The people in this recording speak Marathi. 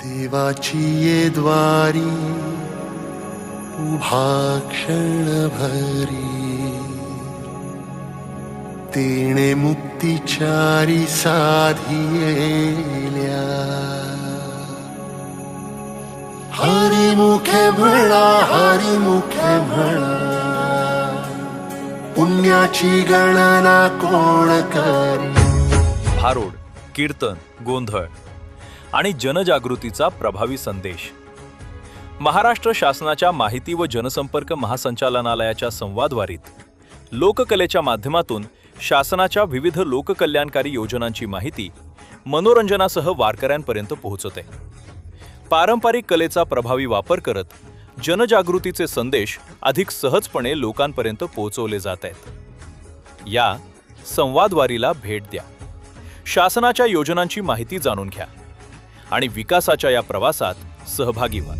देवाची ये द्वारी उभा क्षणभरी, तेणे मुक्तिचारी साधियेल्या. हरिमुखे म्हणा, हरिमुखे म्हणा, पुण्याची गणना कोण करी. भारुड, कीर्तन, गोंधळ आणि जनजागृतीचा प्रभावी संदेश. महाराष्ट्र शासनाच्या माहिती व जनसंपर्क महासंचालनालयाच्या संवादवारीत लोककलेच्या माध्यमातून शासनाच्या विविध लोककल्याणकारी योजनांची माहिती मनोरंजनासह वारकऱ्यांपर्यंत पोहोचते. पारंपरिक कलेचा प्रभावी वापर करत जनजागृतीचे संदेश अधिक सहजपणे लोकांपर्यंत पोहोचवले जात आहेत. या संवादवारीला भेट द्या, शासनाच्या योजनांची माहिती जाणून घ्या आणि विकासाच्या या प्रवासात सहभागी व्हा.